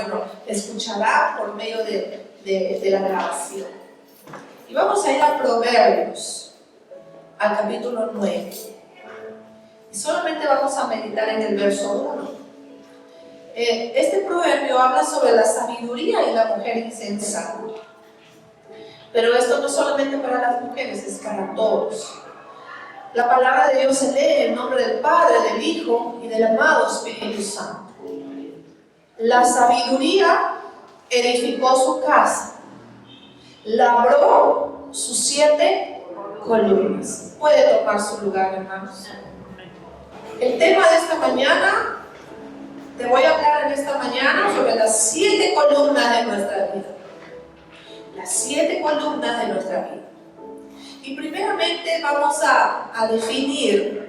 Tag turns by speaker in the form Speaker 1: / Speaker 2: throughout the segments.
Speaker 1: bueno, escuchará por medio de la grabación. Y vamos a ir a Proverbios, al capítulo 9. Y solamente vamos a meditar en el verso 1. Este proverbio habla sobre la sabiduría y la mujer insensata. Pero esto no es solamente para las mujeres, es para todos. La palabra de Dios se lee en nombre del Padre, del Hijo y del amado Espíritu Santo. La sabiduría edificó su casa, labró sus 7 columnas. Puede tomar su lugar, hermanos. El tema de esta mañana, te voy a hablar en esta mañana sobre las 7 columnas de nuestra vida. Las 7 columnas de nuestra vida. Y primeramente vamos a definir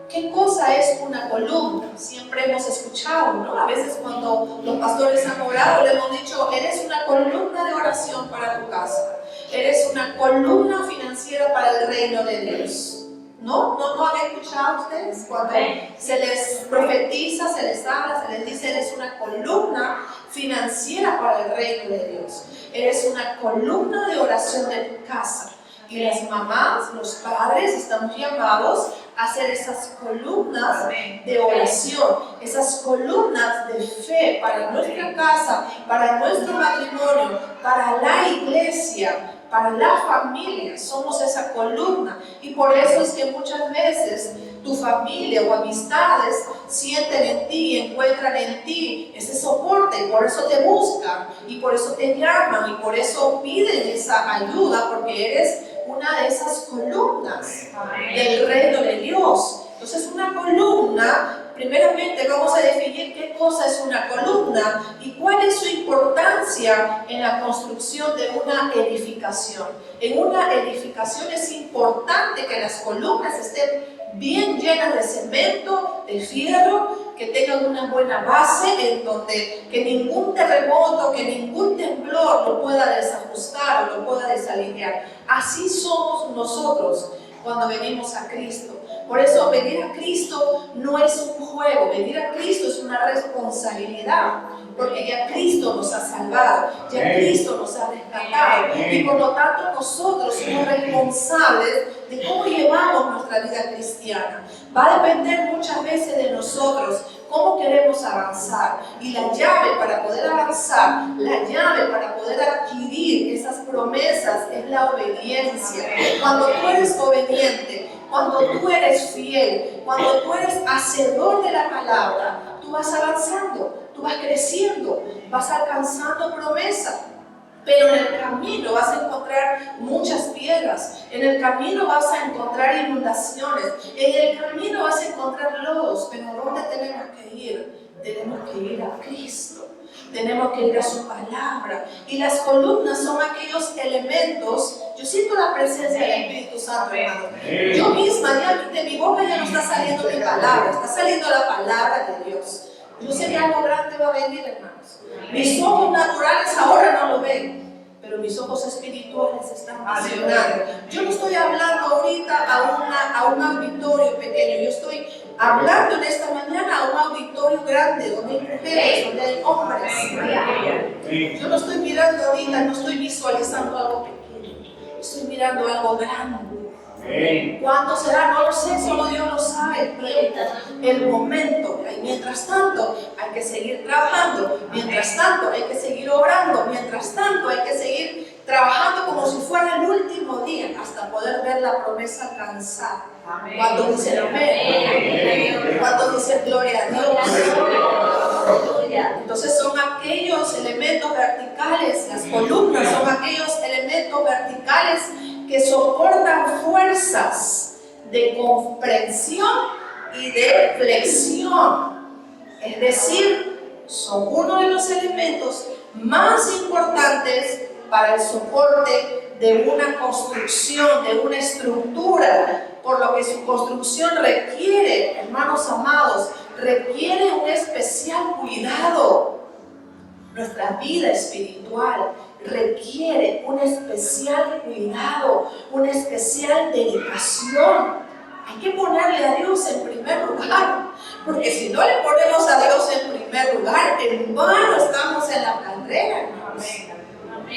Speaker 1: qué cosa es una columna. Siempre hemos escuchado, ¿no? A veces cuando los pastores han orado, le hemos dicho, eres una columna de oración para tu casa. Eres una columna financiera para el reino de Dios. ¿No han escuchado ustedes? Cuando se les profetiza, se les habla, se les dice, eres una columna financiera para el reino de Dios. Eres una columna de oración de tu casa. Y las mamás, los padres, estamos llamados a hacer esas columnas de oración, esas columnas de fe para nuestra casa, para nuestro matrimonio, para la iglesia, para la familia. Somos esa columna. Y por eso es que muchas veces tu familia o amistades sienten en ti y encuentran en ti ese soporte, y por eso te buscan, y por eso te llaman, y por eso piden esa ayuda, porque eres una de esas columnas del reino de Dios. Entonces, una columna, primeramente vamos a definir qué cosa es una columna y cuál es su importancia en la construcción de una edificación. En una edificación es importante que las columnas estén bien llenas de cemento, de fierro, que tengan una buena base en donde que ningún terremoto, que ningún temblor lo pueda desajustar o lo pueda desalinear. Así somos nosotros cuando venimos a Cristo. Por eso venir a Cristo no es un juego, venir a Cristo es una responsabilidad, porque ya Cristo nos ha salvado, ya Cristo nos ha rescatado, y por lo tanto nosotros somos responsables de cómo llevamos nuestra vida cristiana. Va a depender muchas veces de nosotros cómo queremos avanzar, y la llave para poder avanzar, la llave para poder adquirir esas promesas es la obediencia. Cuando tú eres obediente, cuando tú eres fiel, cuando tú eres hacedor de la palabra, tú vas avanzando, tú vas creciendo, vas alcanzando promesa. Pero en el camino vas a encontrar muchas piedras, en el camino vas a encontrar inundaciones, en el camino vas a encontrar lodos. Pero ¿a dónde tenemos que ir? Tenemos que ir a Cristo, tenemos que ir a su palabra. Y las columnas son aquellos elementos. Yo siento la presencia del Espíritu Santo, hermano. Yo misma, ya de mi boca ya no está saliendo mi palabra, está saliendo la palabra de Dios. Yo sé que algo grande va a venir, hermanos. Mis ojos naturales ahora no lo ven, pero mis ojos espirituales están visionando. Yo no estoy hablando ahorita a un auditorio pequeño, yo estoy hablando en esta mañana a un auditorio grande, donde hay mujeres, donde hay hombres. Yo no estoy mirando ahorita, no estoy visualizando algo pequeño, estoy mirando algo grande. ¿Cuándo será? No lo sé, solo Dios lo sabe. El momento. Y mientras tanto hay que seguir trabajando, mientras tanto hay que seguir obrando, mientras tanto hay que seguir trabajando como si fuera el último día, hasta poder ver la promesa alcanzada. Cuando dicen amén, cuando dicen gloria a Dios. Entonces son aquellos elementos verticales, las columnas son aquellos elementos verticales que soportan fuerzas de comprensión y de flexión. Es decir, son uno de los elementos más importantes para el soporte de una construcción, de una estructura, por lo que su construcción requiere, hermanos amados, requiere un especial cuidado. Nuestra vida espiritual requiere un especial cuidado, una especial dedicación. Hay que ponerle a Dios en primer lugar, porque si no le ponemos a Dios en primer primer lugar. En vano estamos en la carrera, hermanos.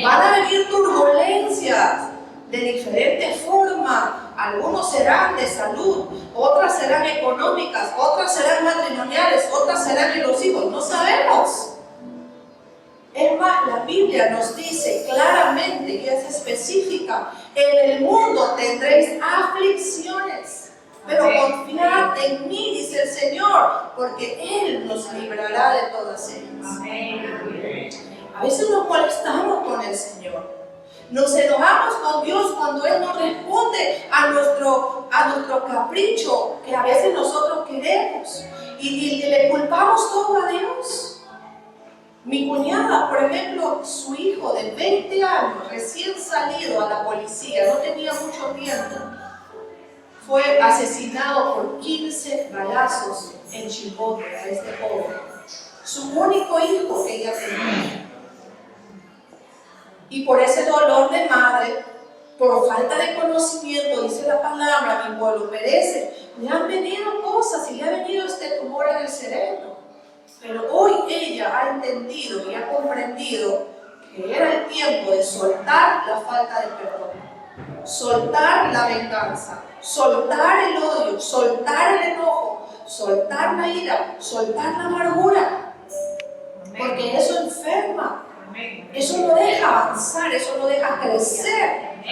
Speaker 1: Van a venir turbulencias de diferente forma. Algunos serán de salud, otras serán económicas, otras serán matrimoniales, otras serán en los hijos. No sabemos. Es más, la Biblia nos dice claramente y es específica: en el mundo tendréis aflicciones, pero confiad en mí, dice el Señor, porque Él nos librará de todas ellas. A veces nos molestamos con el Señor, nos enojamos con Dios cuando Él no responde a nuestro capricho que a veces nosotros queremos y le culpamos todo a Dios. Mi cuñada, por ejemplo, su hijo de 20 años, recién salido a la policía, no tenía mucho tiempo, fue asesinado por 15 balazos en Chimbote, a este pobre. Su único hijo que ella tenía. Y por ese dolor de madre, por falta de conocimiento, dice la palabra, mi pueblo perece. Le han venido cosas y le ha venido este tumor en el cerebro. Pero hoy ella ha entendido y ha comprendido que era el tiempo de soltar la falta de perdón, soltar la venganza, soltar el odio, soltar el enojo, soltar la ira, soltar la amargura. Porque eso enferma, eso no deja avanzar, eso no deja crecer.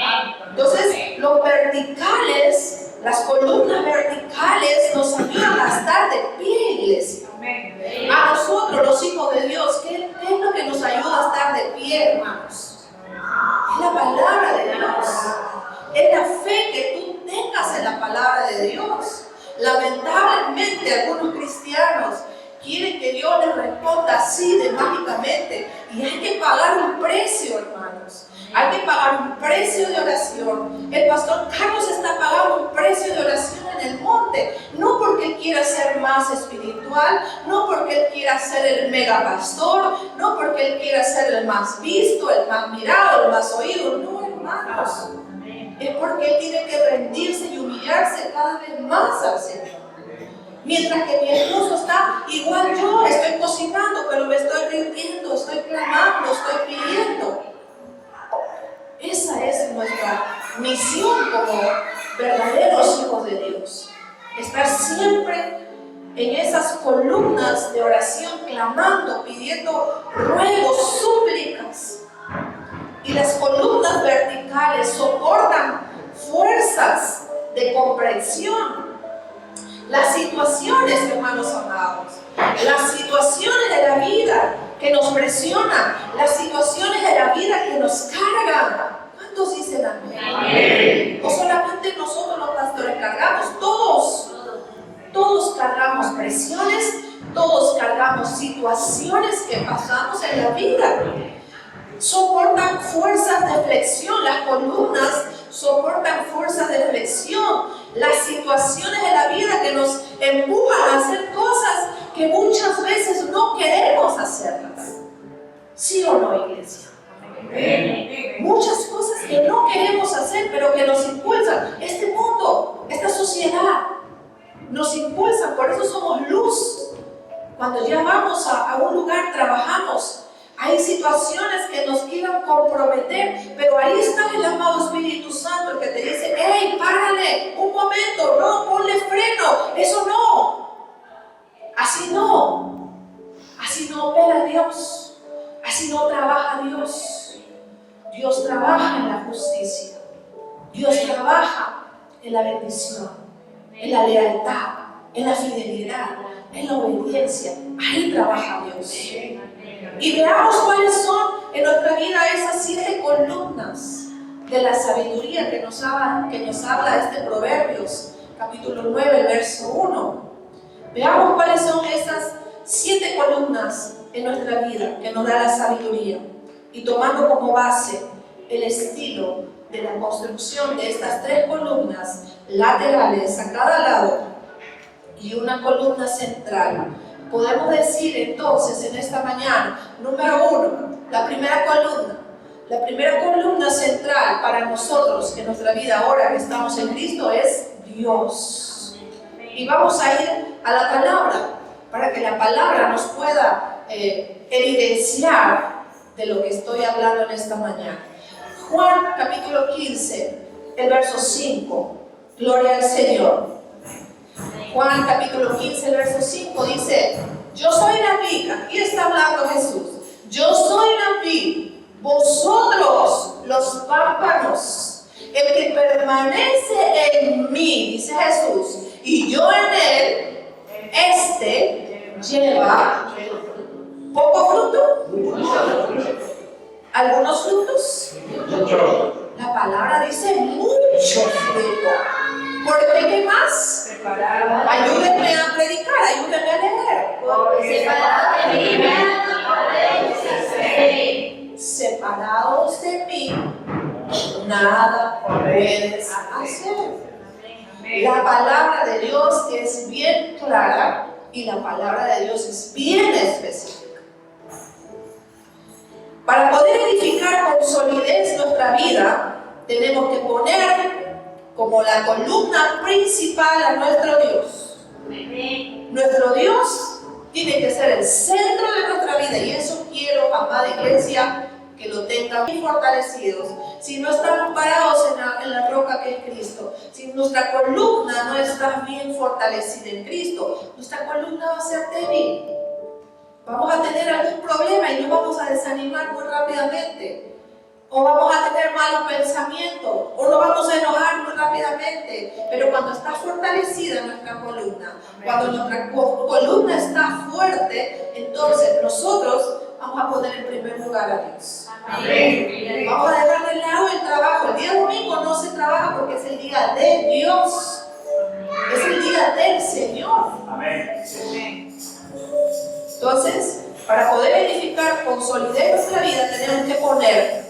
Speaker 1: Entonces, los verticales, las columnas verticales nos ayudan a estar de pie, iglesia. A nosotros, los hijos de Dios, ¿qué es lo que nos ayuda a estar de pie, hermanos? Es la palabra de Dios. Es la fe que tú tengas en la palabra de Dios. Lamentablemente, algunos cristianos quieren que Dios les responda así de mágicamente. Y hay que pagar un precio, hermanos. Hay que pagar un precio de oración. El pastor Carlos está pagando un precio de oración en el monte. No porque él quiera ser más espiritual, no porque él quiera ser el mega pastor, no porque él quiera ser el más visto, el más mirado, el más oído. No, hermanos. Es porque él tiene que rendirse y humillarse cada vez más al Señor. Mientras que mi esposo está igual, yo estoy cocinando, pero me estoy rindiendo, estoy clamando, estoy pidiendo. Esa es nuestra misión como verdaderos hijos de Dios. Estar siempre en esas columnas de oración, clamando, pidiendo ruegos, súplicas. Y las columnas verticales soportan fuerzas de comprensión. Las situaciones, hermanos amados, las situaciones de la vida que nos presionan, las situaciones de la vida que nos cargan. ¿Cuántos dicen amén? Amén. No solamente nosotros los pastores cargamos, todos cargamos presiones, todos cargamos situaciones que pasamos en la vida. Soportan fuerzas de flexión, las columnas soportan fuerzas de flexión, las situaciones de la vida que nos empujan a hacer cosas que muchas veces no queremos hacerlas. ¿Sí o no, iglesia? Muchas cosas que no queremos hacer, pero que nos impulsan. Este mundo, esta sociedad, nos impulsan, por eso somos luz. Cuando ya vamos a un lugar, trabajamos. Hay situaciones que nos quieran comprometer, pero ahí está el amado Espíritu Santo que te dice: ¡hey, párale! Un momento, no, ponle freno, eso no. Así no opera Dios, así no trabaja Dios. Dios trabaja en la justicia, Dios trabaja en la bendición, en la lealtad, en la fidelidad, en la obediencia. Ahí trabaja Dios. Y veamos cuáles son en nuestra vida esas 7 columnas de la sabiduría que nos habla este Proverbios, capítulo 9, verso 1. Veamos cuáles son esas 7 columnas en nuestra vida que nos da la sabiduría. Y tomando como base el estilo de la construcción de estas 3 columnas laterales a cada lado y una columna central, podemos decir entonces en esta mañana, número 1, la primera columna central para nosotros en nuestra vida ahora que estamos en Cristo es Dios. Y vamos a ir a la palabra. para que la palabra nos pueda evidenciar de lo que estoy hablando en esta mañana. Juan capítulo 15, el verso 5. Gloria al Señor. Juan capítulo 15, el verso 5 dice: yo soy la vid. Aquí está hablando Jesús. Yo soy la vid, vosotros los pámpanos. El que permanece en mí, dice Jesús, y yo en él, este lleva poco fruto. ¿Algunos frutos? La palabra dice mucho fruto. ¿Por qué? ¿Qué más? Ayúdenme a predicar, ayúdenme a leer. Separados de mí, nada puedes hacer. La palabra de Dios es bien clara y la palabra de Dios es bien específica. Para poder edificar con solidez nuestra vida, tenemos que poner como la columna principal a nuestro Dios. Nuestro Dios tiene que ser el centro de nuestra vida, y eso quiero, amada iglesia, que lo tengan bien fortalecidos. Si no estamos parados en la roca que es Cristo, si nuestra columna no está bien fortalecida en Cristo, nuestra columna va a ser débil. Vamos a tener algún problema y nos vamos a desanimar muy rápidamente, o vamos a tener malos pensamientos, o nos vamos a enojar muy rápidamente. Pero cuando está fortalecida nuestra columna, cuando nuestra columna está fuerte, entonces nosotros vamos a poner en primer lugar a Dios. Amén. Vamos a dejar de lado el trabajo. El día domingo no se trabaja porque es el día de Dios, es el día del Señor. Amén. Entonces, para poder edificar con solidez nuestra vida, tenemos que poner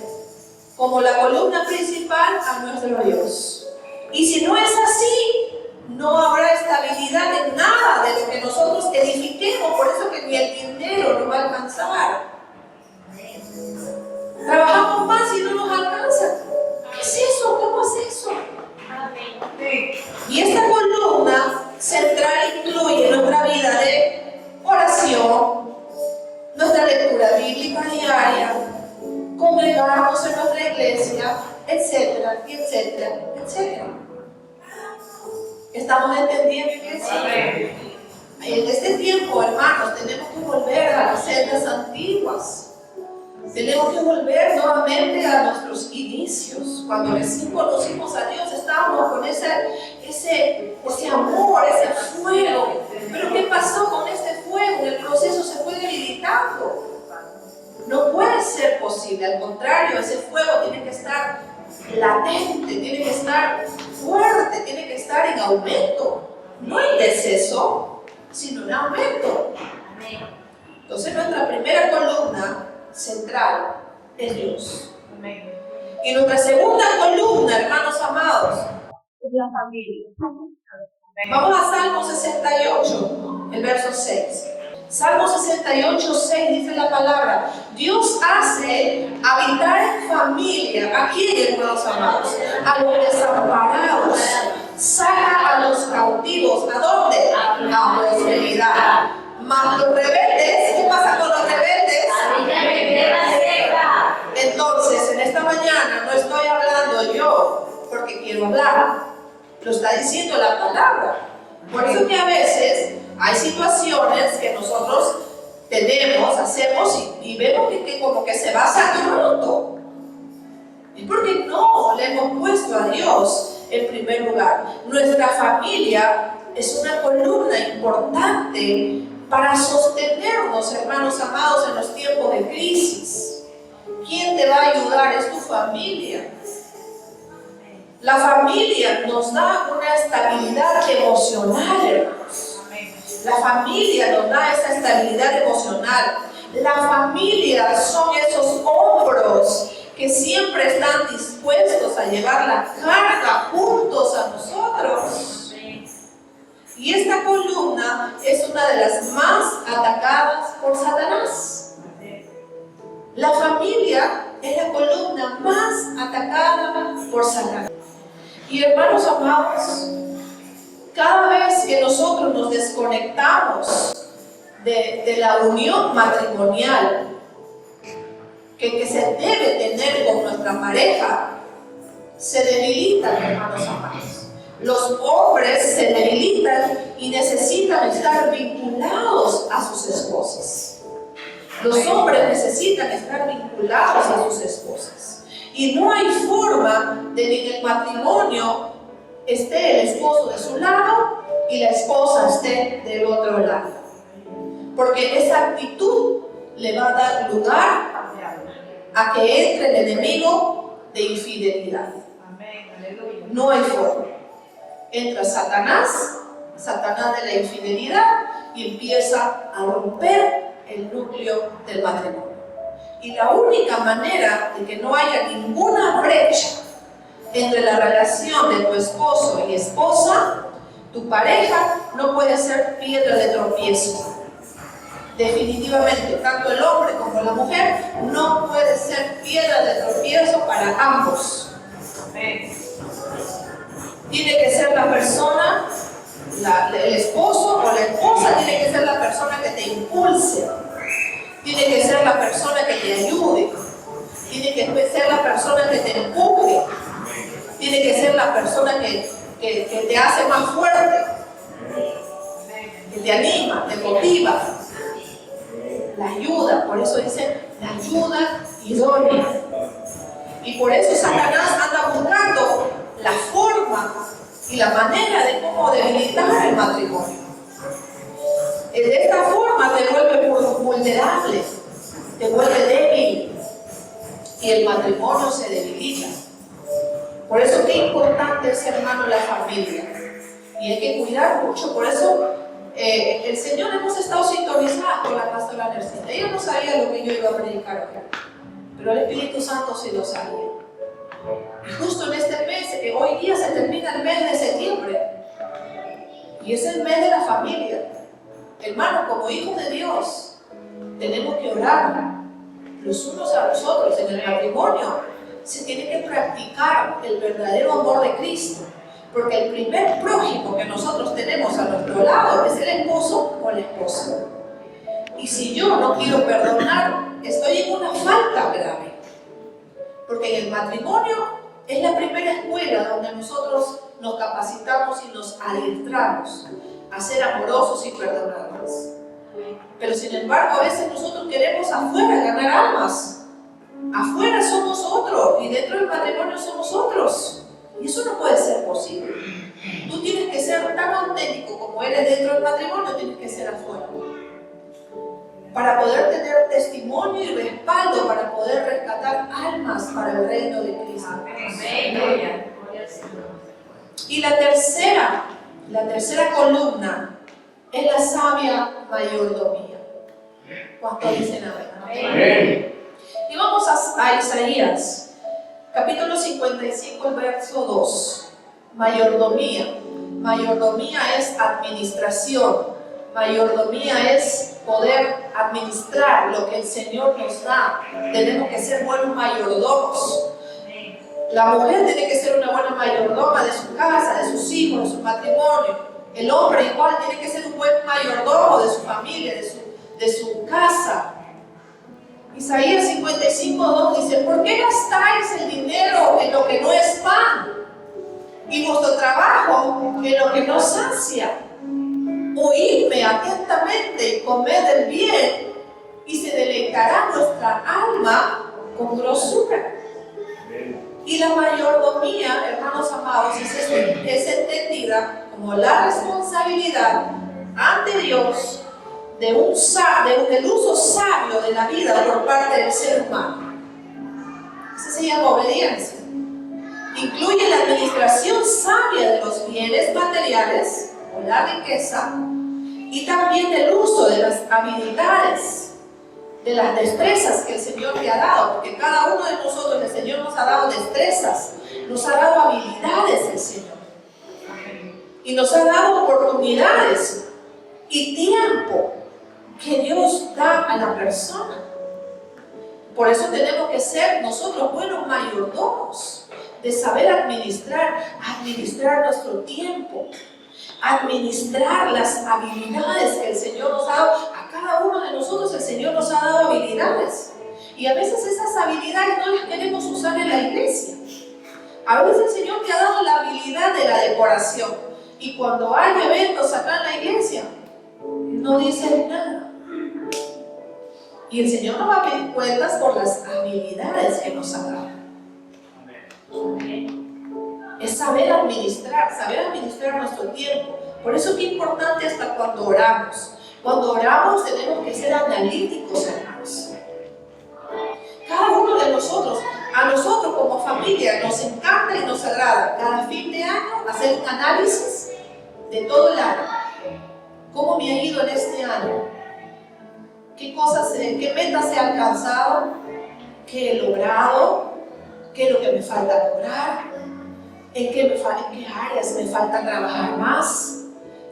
Speaker 1: como la columna principal a nuestro Dios. Y si no es así, no habrá estabilidad en nada de lo que nosotros edifiquemos. Por eso que ni el dinero nos va a alcanzar. Trabajamos más y no nos alcanza. ¿Qué es eso? ¿Cómo es eso? Y esta columna central incluye nuestra vida de oración, nuestra lectura bíblica diaria, congregarnos en nuestra iglesia, etcétera, etcétera, etcétera. ¿Estamos entendiendo, iglesia? En este tiempo, hermanos, tenemos que volver a las sendas antiguas. Tenemos que volver nuevamente a nuestros inicios. Cuando recién conocimos a Dios, estábamos con ese amor, ese fuego. Pero ¿qué pasó con este fuego? El proceso se fue debilitando. No puede ser posible. Al contrario, ese fuego tiene que estar latente, tiene que estar fuerte, tiene que estar en aumento. No en deceso, sino en aumento. Entonces, nuestra primera columna central es Dios. Amén. Y nuestra segunda columna, hermanos amados, es la familia. Vamos a Salmo 68, el verso 6. Salmo 68, 6 dice la palabra: Dios hace habitar en familia. ¿A quién, hermanos amados? A los desamparados. Saca a los cautivos. ¿A dónde? A la prosperidad. Mas los rebeldes, ¿qué pasa con los rebeldes? Entonces, en esta mañana no estoy hablando yo porque quiero hablar, lo está diciendo la palabra. Por eso que a veces hay situaciones que nosotros tenemos, hacemos y vemos que como que se va sacando. Es porque no le hemos puesto a Dios en primer lugar. Nuestra familia es una columna importante para sostenernos, hermanos amados, en los tiempos de crisis. ¿Quién te va a ayudar? Es tu familia. La familia nos da una estabilidad emocional, hermanos. La familia nos da esa estabilidad emocional. La familia son esos hombros que siempre están dispuestos a llevar la carga juntos a nosotros. Y esta columna es una de las más atacadas por Satanás. La familia es la columna más atacada por Satanás. Y hermanos amados, cada vez que nosotros nos desconectamos de la unión matrimonial que se debe tener con nuestra pareja se debilitan, hermanos amados. Los hombres se debilitan y necesitan estar vinculados a sus esposas. Los hombres necesitan estar vinculados a sus esposas. Y no hay forma de que en el matrimonio esté el esposo de su lado y la esposa esté del otro lado. Porque esa actitud le va a dar lugar a que entre el enemigo de infidelidad. No hay forma. Entra Satanás de la infidelidad, y empieza a romper el núcleo del matrimonio. Y la única manera de que no haya ninguna brecha entre la relación de tu esposo y esposa, tu pareja no puede ser piedra de tropiezo. Definitivamente, tanto el hombre como la mujer no puede ser piedra de tropiezo para ambos. Tiene que ser la persona, el esposo o la esposa tiene que ser la persona que te impulse, tiene que ser la persona que te ayude, tiene que ser la persona que te empuje, tiene que ser la persona que te hace más fuerte, que te anima, te motiva, la ayuda. Por eso dice la ayuda idónea. Y por eso Satanás anda buscando la forma y la manera de cómo debilitar el matrimonio. De esta forma te vuelve vulnerable, te vuelve débil y el matrimonio se debilita. Por eso qué importante es, hermano, la familia. Y hay que cuidar mucho. Por eso el Señor, hemos estado sintonizados con la pastora Nercita. Ella no sabía lo que yo iba a predicar hoy, pero el Espíritu Santo sí lo sabía. Y justo en este mes, hoy día se termina el mes de septiembre, y es el mes de la familia. Hermano, como hijos de Dios, tenemos que orar los unos a los otros. En el matrimonio se tiene que practicar el verdadero amor de Cristo, porque el primer prójimo que nosotros tenemos a nuestro lado es el esposo o la esposa. Y si yo no quiero perdonar, estoy en una falta grave. Porque en el matrimonio es la primera escuela donde nosotros nos capacitamos y nos adiestramos a ser amorosos y perdonadores. Pero sin embargo, a veces nosotros queremos afuera ganar almas. Afuera somos otros y dentro del matrimonio somos otros. Y eso no puede ser posible. Tú tienes que ser tan auténtico como eres dentro del matrimonio, tienes que ser afuera. Para poder tener testimonio y respaldo, para poder rescatar almas para el reino de Cristo. Y la tercera columna es la sabia mayordomía. ¿Cuántos dicen amén? Y vamos a Isaías, capítulo 55, el verso 2. Mayordomía. Mayordomía es administración. Mayordomía es poder administrar lo que el Señor nos da. Tenemos que ser buenos mayordomos. La mujer tiene que ser una buena mayordoma de su casa, de sus hijos, de su matrimonio. El hombre igual tiene que ser un buen mayordomo de su familia, de su casa. Isaías 55:2 dice: ¿por qué gastáis el dinero en lo que no es pan y vuestro trabajo en lo que no sacia? Oídme atentamente y comed el bien, y se deleitará nuestra alma con grosura. Y la mayordomía, hermanos amados, es entendida como la responsabilidad ante Dios del uso sabio de la vida por parte del ser humano. Eso se llama obediencia. Incluye la administración sabia de los bienes materiales o la riqueza, y también el uso de las habilidades, de las destrezas que el Señor te ha dado, porque cada uno de nosotros, el Señor nos ha dado destrezas, nos ha dado habilidades el Señor, y nos ha dado oportunidades y tiempo que Dios da a la persona. Por eso tenemos que ser nosotros buenos mayordomos, de saber administrar nuestro tiempo, administrar las habilidades que el Señor nos ha dado a nosotros el Señor nos ha dado habilidades. Y a veces esas habilidades no las queremos usar en la iglesia. A veces el Señor te ha dado la habilidad de la decoración. Y cuando hay eventos acá en la iglesia, no dices nada. Y el Señor nos va a pedir cuentas por las habilidades que nos ha dado. Es saber administrar nuestro tiempo. Por eso es que es importante hasta cuando oramos. Cuando oramos tenemos que ser analíticos, hermanos. Cada uno de nosotros, a nosotros como familia, nos encanta y nos agrada cada fin de año hacer un análisis de todo el año. ¿Cómo me ha ido en este año? ¿Qué metas he alcanzado? ¿Qué he logrado? ¿Qué es lo que me falta lograr? ¿En qué áreas me falta trabajar más?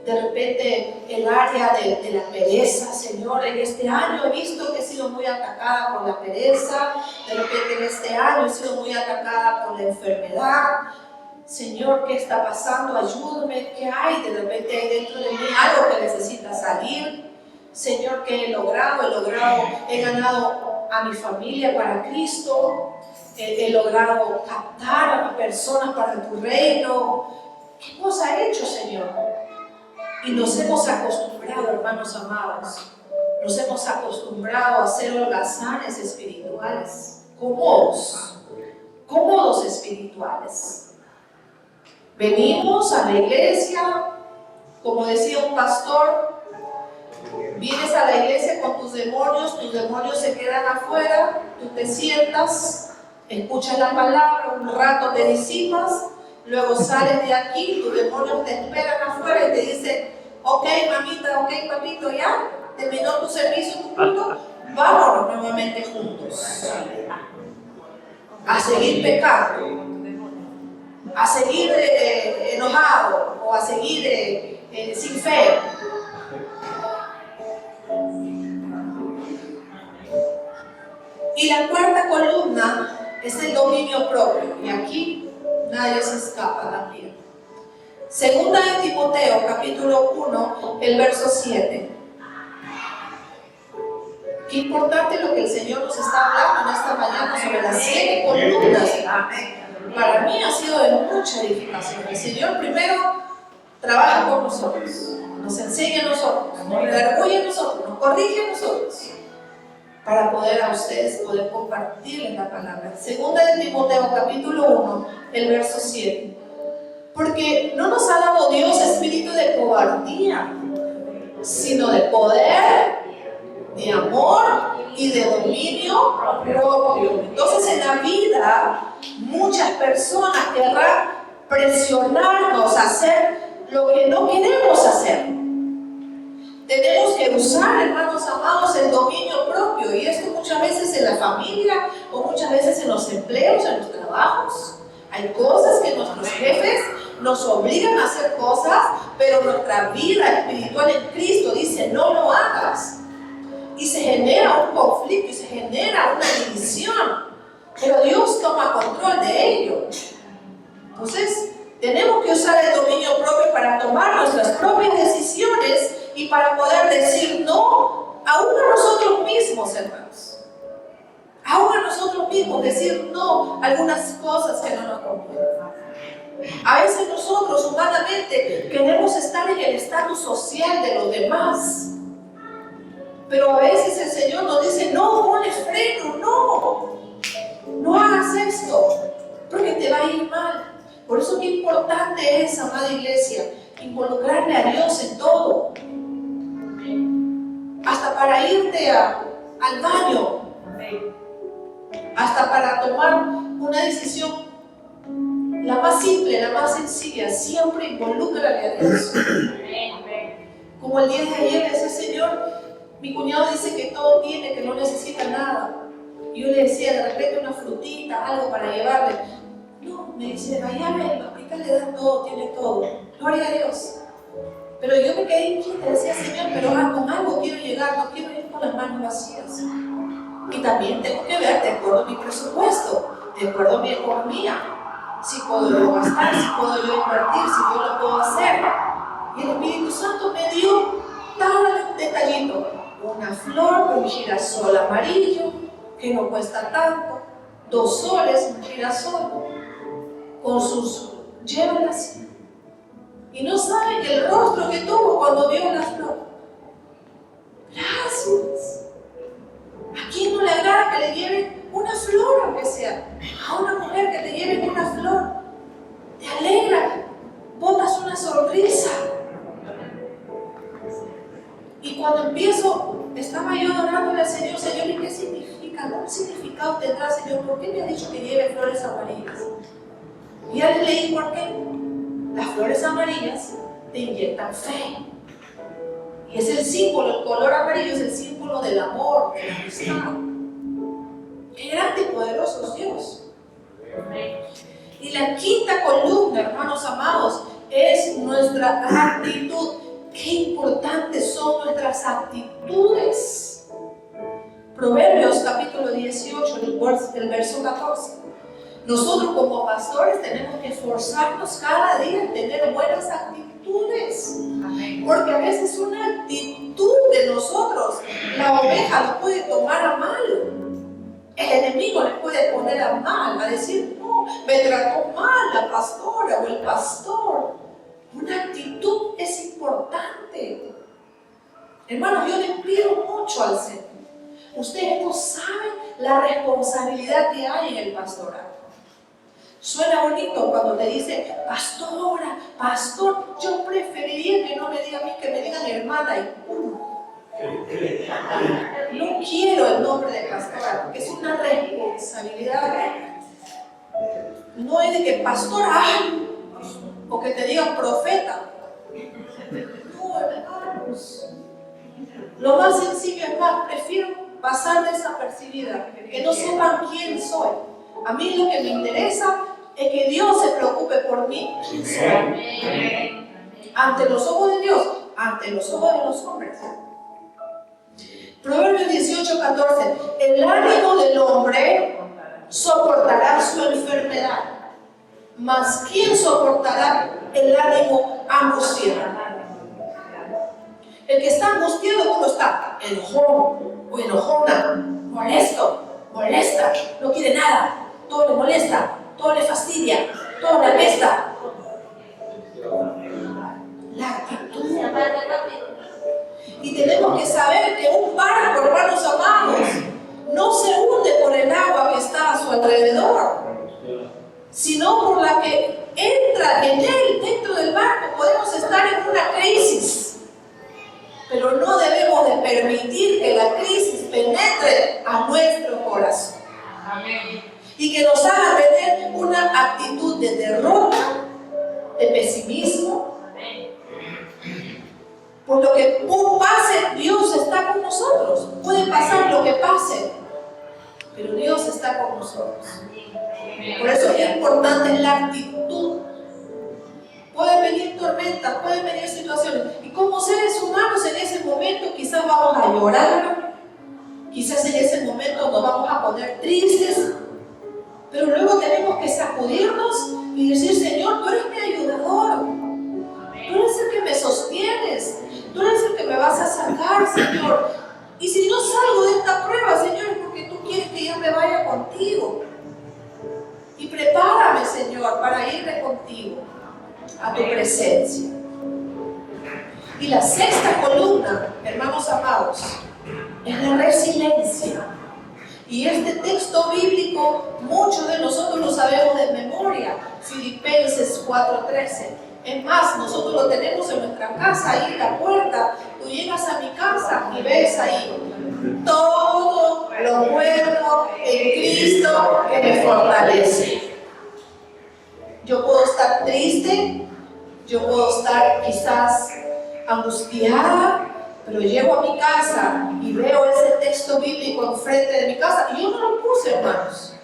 Speaker 1: De repente el área de la pereza, Señor, en este año he visto que he sido muy atacada por la pereza. De repente en este año he sido muy atacada por la enfermedad. Señor, ¿qué está pasando? Ayúdame. ¿Qué hay? De repente hay dentro de mí algo que necesita salir. Señor, ¿qué he logrado? He ganado a mi familia para Cristo. He logrado captar a personas para tu reino. ¿Qué cosa he hecho, Señor? Y nos hemos acostumbrado, hermanos amados, nos hemos acostumbrado a ser holgazanes espirituales, cómodos espirituales. Venimos a la iglesia, como decía un pastor, vienes a la iglesia con tus demonios se quedan afuera, tú te sientas, escuchas la palabra, un rato te disipas, luego sales de aquí, tus demonios te esperan afuera y te dicen: ok mamita, ok papito, ya terminó tu servicio, tu culto, vámonos nuevamente juntos a seguir pecando, a seguir enojado o a seguir sin fe. Y la cuarta columna es el dominio propio, y aquí nadie se escapa también. Segunda de Timoteo, capítulo 1, el verso 7. Qué importante lo que el Señor nos está hablando en esta mañana sobre las 7 columnas. Para mí ha sido de mucha edificación. El Señor primero trabaja con nosotros, nos enseña a nosotros, nos redarguye a nosotros, nos corrige a nosotros, para poder a ustedes poder compartirles la palabra. Segunda de Timoteo, capítulo 1, el verso 7. Porque no nos ha dado Dios espíritu de cobardía, sino de poder, de amor y de dominio propio. Entonces en la vida muchas personas querrán presionarnos a hacer lo que no queremos hacer. Tenemos que usar, hermanos amados, el dominio propio, y esto muchas veces en la familia o muchas veces en los empleos, en los trabajos. Hay cosas que nuestros jefes nos obligan a hacer cosas, pero nuestra vida espiritual en Cristo dice: no lo hagas. Y se genera un conflicto y se genera una división, pero Dios toma control de ello. Entonces tenemos que usar el dominio propio para tomar nuestras propias decisiones y para poder decir no aún a nosotros mismos, hermanos. Aún a nosotros mismos decir no a algunas cosas que no nos convienen. A veces nosotros humanamente queremos estar en el estatus social de los demás, pero a veces el Señor nos dice: no, ponle freno, no hagas esto, porque te va a ir mal. Por eso qué importante es, amada iglesia, involucrarle a Dios en todo, hasta para irte al baño, hasta para tomar una decisión, la más simple, la más sencilla. Siempre involúcrale a Dios. Como el día de ayer, ese Señor, mi cuñado dice que todo tiene, que no necesita nada. Y yo le decía, de repente una frutita, algo para llevarle. No, me dice: vaya, ven, ahorita le dan todo, tiene todo. Gloria a Dios. Pero yo me quedé inquieta, decía: Señor, pero con algo quiero llegar, no quiero ir con las manos vacías. Y también tengo que ver, de acuerdo a mi presupuesto, de acuerdo a mi economía, si puedo yo gastar, si puedo yo invertir, si yo lo puedo hacer. Y el Espíritu Santo me dio tal detallito. una flor, un girasol amarillo, que no cuesta tanto, 2 soles un girasol, con sus llévelas. Y no saben el rostro que tuvo cuando vio la flor. Gracias. ¿A quién no le agrada que le lleven una flor, aunque sea? A una mujer que te lleven una flor, te alegra, botas una sonrisa. Y cuando empiezo, estaba yo adorándole al Señor, Señor, ¿y qué significa? ¿Qué significado tendrá, Señor? ¿Por qué me ha dicho que lleve flores amarillas? Y ya le leí por qué. Las flores amarillas te inyectan fe. Y es el símbolo, el color amarillo es el símbolo del amor, de la amistad. Qué grande y poderoso es Dios. Y la quinta columna, hermanos amados, es nuestra actitud. Qué importantes son nuestras actitudes. Proverbios capítulo 18, el verso 14. Nosotros como pastores tenemos que esforzarnos cada día en tener buenas actitudes. Amén. Porque a veces una actitud de nosotros, la oveja lo puede tomar a mal. El enemigo le puede poner a mal, a decir, no, me trató mal la pastora o el pastor. Una actitud es importante. Hermanos, yo les pido mucho al Señor. Ustedes no saben la responsabilidad que hay en el pastorado. Suena bonito cuando te dice pastora, pastor. Yo preferiría que no me digan a mí, que me digan hermana y no quiero el nombre de pastora porque es una responsabilidad. No es de que pastora o que te digan profeta. No, hermanos. Lo más sencillo es más, prefiero pasar desapercibida, que no sepan quién soy. A mí lo que me interesa es que Dios se preocupe por mí. Ante los ojos de Dios, ante los ojos de los hombres. Proverbios 18:14. El ánimo del hombre soportará su enfermedad, mas ¿quién soportará el ánimo angustiado? El que está angustiado, ¿cómo está? Enojón o enojona, molesto, molesta, no quiere nada, todo le molesta, todo le fastidia, todo le apesta. La actitud. Y tenemos que saber que un barco, hermanos amados, no se hunde por el agua que está a su alrededor, sino por la que entra en él, dentro del barco. Podemos estar en una crisis, pero no debemos de permitir que la crisis penetre a nuestro corazón. Amén. Y que nos haga tener una actitud de derrota, de pesimismo. Amén. Por lo que pase, Dios está con nosotros. Puede pasar lo que pase, pero Dios está con nosotros. Por eso es importante la actitud. Pueden venir tormentas, pueden venir situaciones. Y como seres humanos en ese momento quizás vamos a llorar. Quizás en ese momento nos vamos a poner tristes. Pero luego tenemos que sacudirnos y decir, Señor, tú eres mi ayudador. Tú eres el que me sostienes. Tú eres el que me vas a sacar, Señor. Y si no salgo de esta prueba, Señor, es porque tú quieres que yo me vaya contigo. Y prepárame, Señor, para irme contigo a tu presencia. Y la sexta columna, hermanos amados, es la resiliencia. Y este texto bíblico, muchos de nosotros lo sabemos de memoria. Filipenses 4:13. Es más, nosotros lo tenemos en nuestra casa, ahí en la puerta. Tú llegas a mi casa y ves ahí: todo lo puedo en Cristo que me fortalece. Yo puedo estar triste, yo puedo estar quizás angustiada, pero llego a mi casa y veo ese texto bíblico enfrente de mi casa. Y yo no lo puse, hermanos.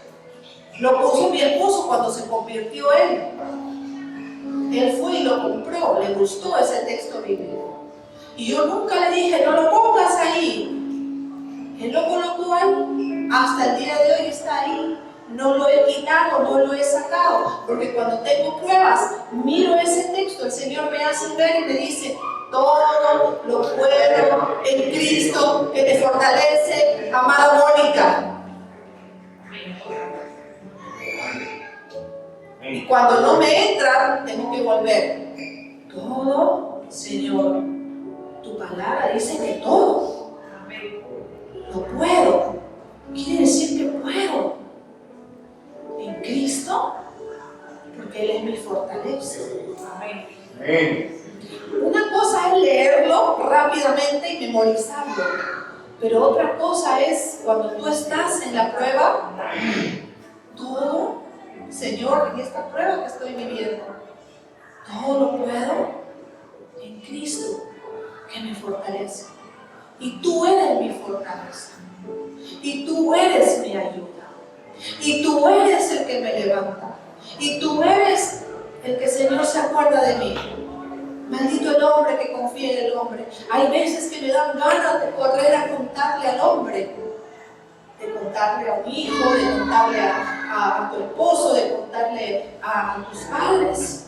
Speaker 1: Lo puso mi esposo cuando se convirtió él. Él fue y lo compró, le gustó ese texto bíblico. Y yo nunca le dije, no lo pongas ahí. Él lo colocó ahí. Hasta el día de hoy está ahí. No lo he quitado, no lo he sacado. Porque cuando tengo pruebas, miro ese texto, el Señor me hace ver y me dice: todo lo puedo en Cristo que te fortalece, amada Mónica. Y cuando no me entra, tengo que volver. Todo, Señor, tu palabra dice que todo. Lo puedo. Quiere decir que puedo. En Cristo, porque Él es mi fortaleza. Amén. Una cosa es leerlo rápidamente y memorizarlo, pero otra cosa es cuando tú estás en la prueba, todo, Señor, en esta prueba que estoy viviendo, todo lo puedo en Cristo que me fortalece. Y tú eres mi fortaleza. Y tú eres mi ayuda. Y tú eres el que me levanta. Y tú eres el que, Señor, se acuerda de mí. Maldito el hombre que confía en el hombre. Hay veces que me dan ganas de correr a contarle al hombre, de contarle a un hijo, de contarle a tu esposo, de contarle a tus padres.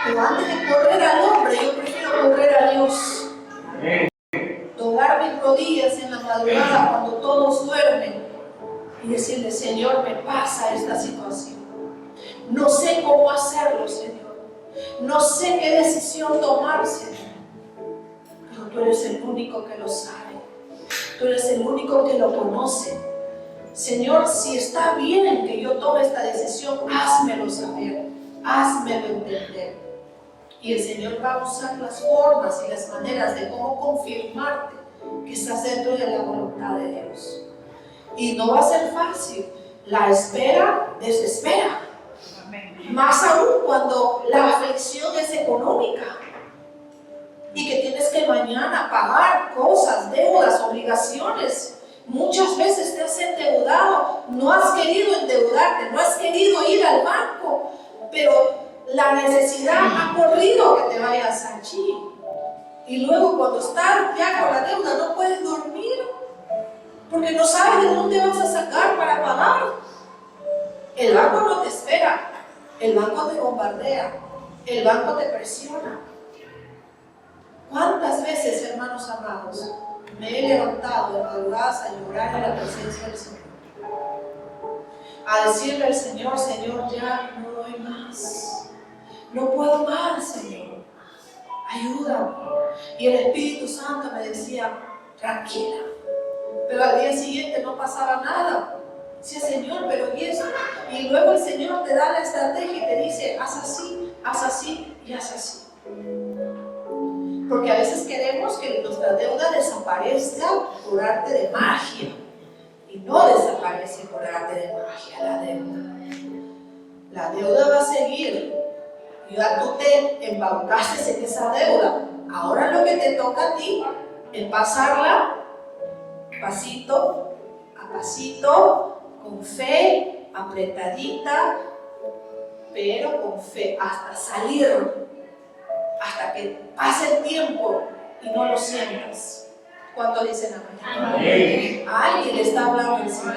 Speaker 1: Pero antes de correr al hombre, yo prefiero correr a Dios. Doblar mis rodillas en la madrugada cuando todos duermen y decirle: Señor, me pasa esta situación. No sé cómo hacerlo, Señor. No sé qué decisión tomar, Señor. Pero tú eres el único que lo sabe. Tú eres el único que lo conoce. Señor, si está bien que yo tome esta decisión, házmelo saber. Házmelo entender. Y el Señor va a usar las formas y las maneras de cómo confirmarte que estás dentro de la voluntad de Dios. Y no va a ser fácil. La espera desespera. Más aún cuando la aflicción es económica y que tienes que mañana pagar cosas, deudas, obligaciones. Muchas veces te has endeudado, no has querido endeudarte, no has querido ir al banco, pero la necesidad ha corrido que te vayas allí. Y luego cuando estás ya con la deuda no puedes dormir porque no sabes de dónde vas a sacar para pagar. El banco no te espera. El banco te bombardea, el banco te presiona. ¿Cuántas veces, hermanos amados, me he levantado de madrugadas a llorar en la presencia del Señor? A decirle al Señor: Señor, ya no doy más. No puedo más, Señor. Ayúdame. Y el Espíritu Santo me decía: tranquila. Pero al día siguiente no pasaba nada. Sí, Señor, pero ¿y eso? Y luego el Señor te da la estrategia y te dice: haz así y haz así. Porque a veces queremos que nuestra deuda desaparezca por arte de magia. Y no desaparece por arte de magia la deuda. La deuda va a seguir. Ya tú te embaucaste en esa deuda. Ahora lo que te toca a ti es pasarla pasito a pasito, con fe, apretadita, pero con fe, hasta salir, hasta que pase el tiempo y no lo sientas. ¿Cuánto dicen amén? Alguien le está hablando el Señor.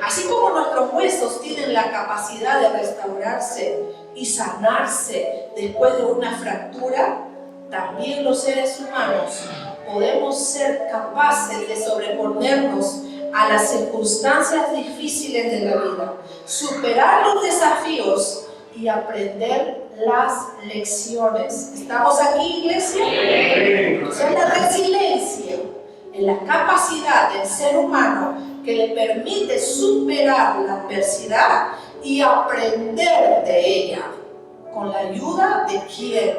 Speaker 1: Así como nuestros huesos tienen la capacidad de restaurarse y sanarse después de una fractura, también los seres humanos podemos ser capaces de sobreponernos a las circunstancias difíciles de la vida, superar los desafíos y aprender las lecciones. ¿Estamos aquí, iglesia? O sea, la resiliencia es la capacidad del ser humano que le permite superar la adversidad y aprender de ella. ¿Con la ayuda de quién?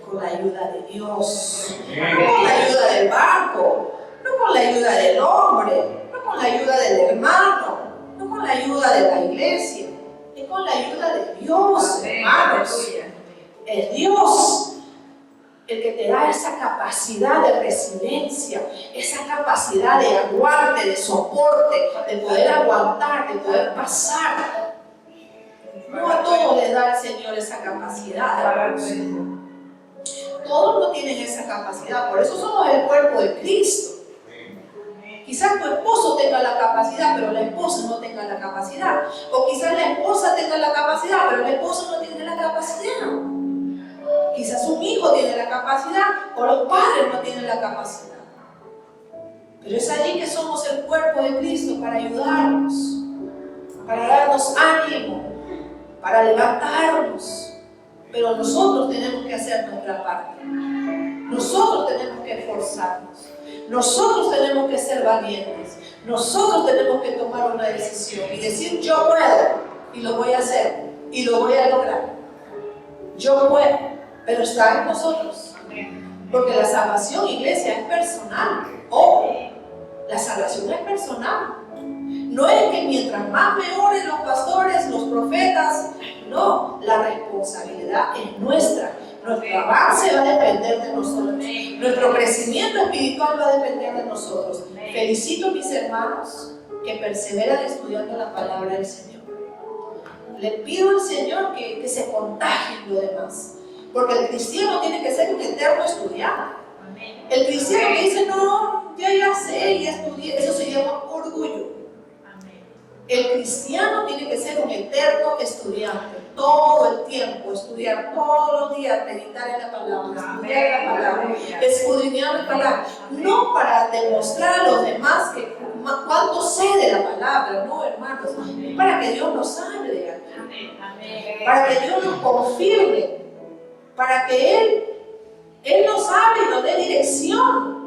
Speaker 1: Con la ayuda de Dios. No con la ayuda del banco, no con la ayuda del hombre, no con la ayuda del hermano, no con la ayuda de la iglesia, es con la ayuda de Dios, hermanos. Es Dios el que te da esa capacidad de resiliencia, esa capacidad de aguante, de soporte, de poder aguantar, de poder pasar. No a todos les da el Señor esa capacidad. Todos no tienen esa capacidad, por eso somos el cuerpo de Cristo. Quizás tu esposo tenga la capacidad, pero la esposa no tenga la capacidad. O quizás la esposa tenga la capacidad, pero el esposo no tiene la capacidad. Quizás un hijo tiene la capacidad o los padres no tienen la capacidad. Pero es allí que somos el cuerpo de Cristo para ayudarnos, para darnos ánimo, para levantarnos. Pero nosotros tenemos que hacer nuestra parte. Nosotros tenemos que esforzarnos. Nosotros tenemos que ser valientes. Nosotros tenemos que tomar una decisión y decir: yo puedo y lo voy a hacer y lo voy a lograr. Yo puedo, pero está en nosotros. Porque la salvación, iglesia, es personal. Ojo, la salvación es personal. No es que mientras más me oren los pastores, los profetas, no, la responsabilidad es nuestra. Nuestro avance va a depender de nosotros. Nuestro crecimiento espiritual va a depender de nosotros. Felicito a mis hermanos que perseveran estudiando la palabra del Señor. Le pido al Señor que se contagien lo demás. Porque el cristiano tiene que ser un eterno estudiante. El cristiano que dice: no, ya sé, ya estudié, eso se llama orgullo. El cristiano tiene que ser un eterno estudiante, todo el tiempo, estudiar todos los días, meditar en la palabra, estudiar la palabra, escudriñar la palabra, no para demostrar a los demás que cuánto sé de la palabra, no, hermanos, es para que Dios nos hable aquí, para que Dios nos confirme, para que Él nos hable y nos dé dirección.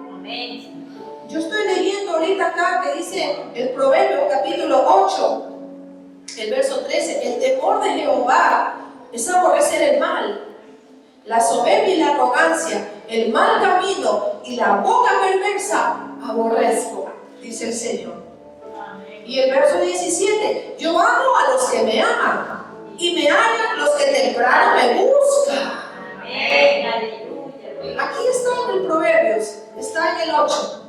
Speaker 1: Yo estoy leyendo ahorita acá que dice el Proverbio capítulo 8, el verso 13: el temor de Jehová es aborrecer el mal, la soberbia y la arrogancia, el mal camino y la boca perversa aborrezco, dice el Señor. Y el verso 17: yo amo a los que me aman y me hallan los que temprano me buscan. Aquí está en el Proverbios, está en el 8.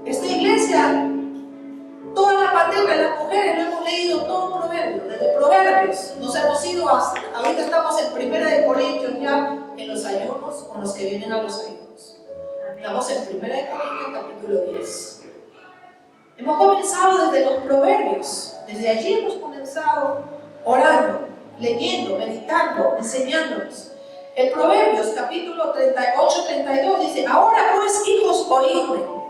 Speaker 1: Esta iglesia, toda la pandemia, las mujeres lo hemos leído todo Proverbios, desde Proverbios. Nos hemos ido hasta, ahorita estamos en 1 Corintios ya, en los ayunos, con los que vienen a los ayunos. Estamos en 1 Corintios capítulo 10. Hemos comenzado desde los Proverbios, desde allí hemos comenzado orando, leyendo, meditando, enseñándonos. El Proverbios capítulo 38-32 dice: ahora pues, hijos, oídme,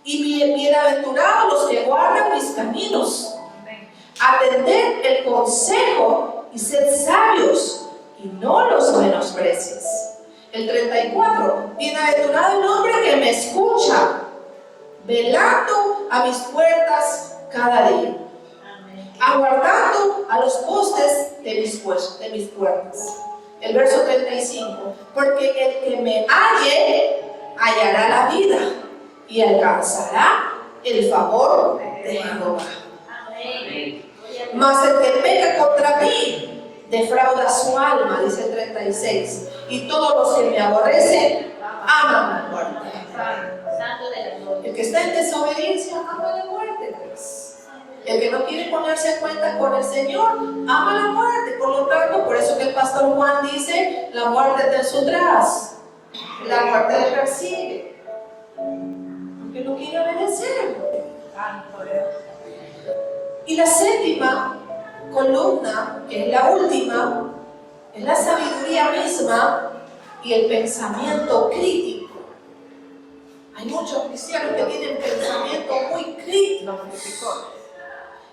Speaker 1: y bienaventurados los que guardan mis caminos. Atended el consejo y sed sabios, y no los menosprecies. El 34: bienaventurado el hombre que me escucha, velando a mis puertas cada día, aguardando a los postes de mis puertas. El verso 35: porque el que me halle hallará la vida y alcanzará el favor de Jehová. Mas el que peca contra mí defrauda su alma, dice el 36, y todos los que me aborrecen aman la muerte. El que está en desobediencia ama la muerte, pues. El que no quiere ponerse a cuenta con el Señor ama la muerte. Por lo tanto, por eso que el pastor Juan dice: la muerte te ensudrás, la muerte le persigue, porque no quiere obedecer. Y la séptima columna, que es la última, es la sabiduría misma y el pensamiento crítico. Hay muchos cristianos que tienen pensamiento muy crítico.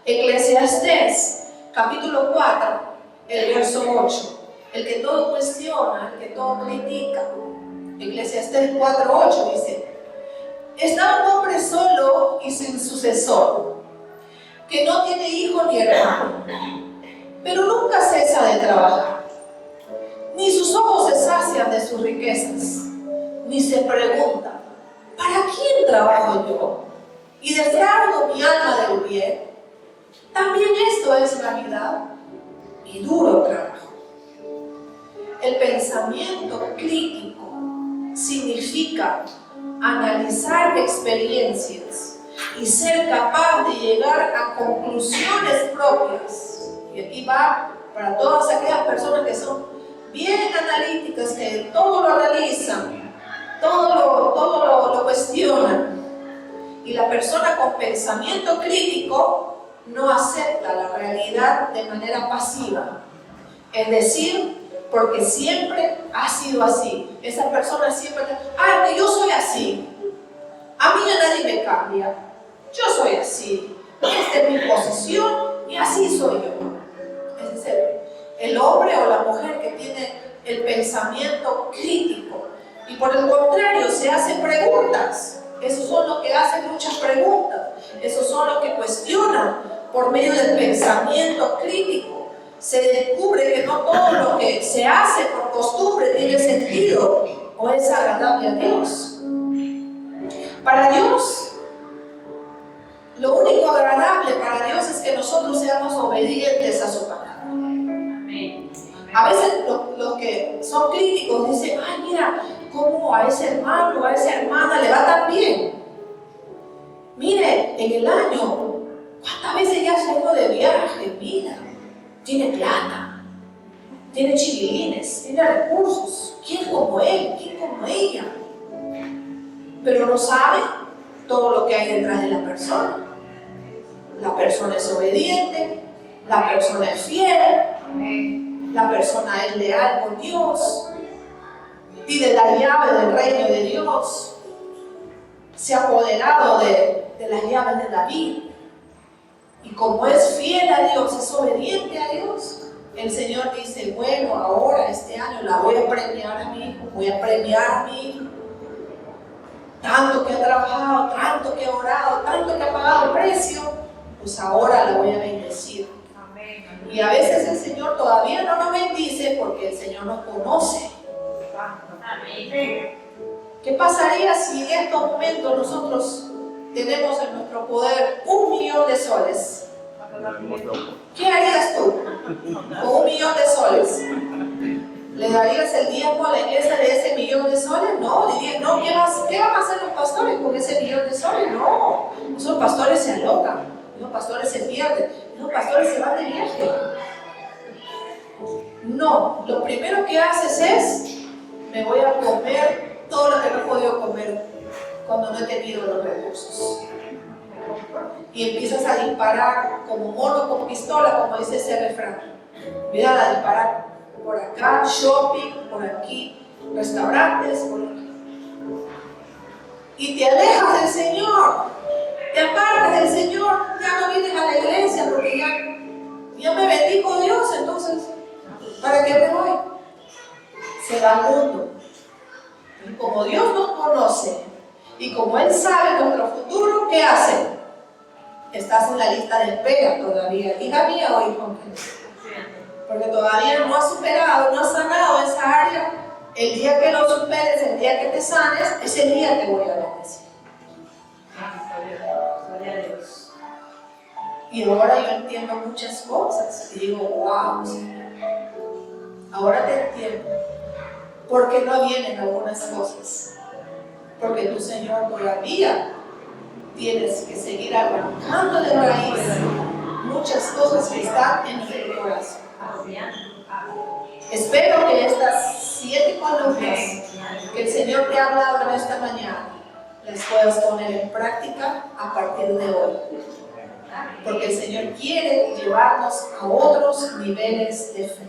Speaker 1: Eclesiastés capítulo 4, el verso 8: el que todo cuestiona, el que todo critica. Eclesiastés 4:8 dice: está un hombre solo y sin sucesor, que no tiene hijo ni hermano, pero nunca cesa de trabajar, ni sus ojos se sacian de sus riquezas, ni se pregunta: ¿para quién trabajo yo? Y defraudo mi alma del bien. También esto es vanidad y duro trabajo. El pensamiento crítico significa analizar experiencias y ser capaz de llegar a conclusiones propias. Y aquí va para todas aquellas personas que son bien analíticas, que todo lo analizan, todo lo cuestionan. Y la persona con pensamiento crítico no acepta la realidad de manera pasiva. Es decir, porque siempre ha sido así. Esa persona siempre, que yo soy así. A mí ya nadie me cambia. Yo soy así. Esta es mi posición y así soy yo. Es el hombre o la mujer que tiene el pensamiento crítico y por el contrario se hacen preguntas. Esos son los que hacen muchas preguntas. Esos son los que cuestionan por medio del pensamiento crítico. Se descubre que no todo lo que se hace por costumbre tiene sentido o es agradable a Dios. Para Dios, lo único agradable para Dios es que nosotros seamos obedientes a su palabra. A veces los que son críticos dicen, ay, mira, cómo a ese hermano o a esa hermana le va tan bien. Mire, en el año, ¿cuántas veces ya se ha ido de viaje? Mira, tiene plata, tiene chiquilines, tiene recursos. ¿Quién como él? ¿Quién como ella? Pero no sabe todo lo que hay detrás de la persona. La persona es obediente, la persona es fiel, la persona es leal con Dios, tiene la llave del reino de Dios, se ha apoderado de las llaves de David. Y como es fiel a Dios, es obediente a Dios, el Señor dice, bueno, ahora este año la voy a premiar a mi hijo, voy a premiar a mi hijo. Tanto que ha trabajado, tanto que ha orado, tanto que ha pagado el precio, pues ahora la voy a bendecir. Amén. Y a veces el Señor todavía no nos bendice porque el Señor nos conoce. Amén. ¿Qué pasaría si en estos momentos nosotros tenemos en nuestro poder 1 millón de soles? ¿Qué harías tú con 1 millón de soles? ¿Le darías el diezmo a la iglesia de ese 1 millón de soles? No, dirías, no, ¿qué van a hacer los pastores con ese 1 millón de soles? No, esos pastores se alocan, esos pastores se pierden, esos pastores se van de viaje. No, lo primero que haces es, me voy a comer todo lo que no he podido comer cuando no he tenido los recursos. Y empiezas a disparar como mono con pistola, como dice ese refrán. Empiezas a disparar por acá, shopping, por aquí, restaurantes, por aquí. Y te alejas del Señor, te apartas del Señor, ya no vienes a la iglesia porque ya me bendijo Dios, entonces, ¿para qué me voy? Se va al mundo. Y como Dios nos conoce y como Él sabe nuestro futuro, ¿qué hace? Estás en la lista de espera todavía, hija mía o hijo mío. Porque todavía no has superado, no has sanado esa área. El día que lo superes, el día que te sanes, ese día te voy a bendecir. Gloria a Dios. Y ahora yo entiendo muchas cosas. Y digo, wow, Señor. Ahora te entiendo. ¿Por qué no vienen algunas cosas? Porque tú, Señor, todavía tienes que seguir arrancando de raíz muchas cosas que están en nuestro corazón. Espero que estas 7 columnas que el Señor te ha hablado en esta mañana las puedas poner en práctica a partir de hoy, porque el Señor quiere llevarnos a otros niveles de fe.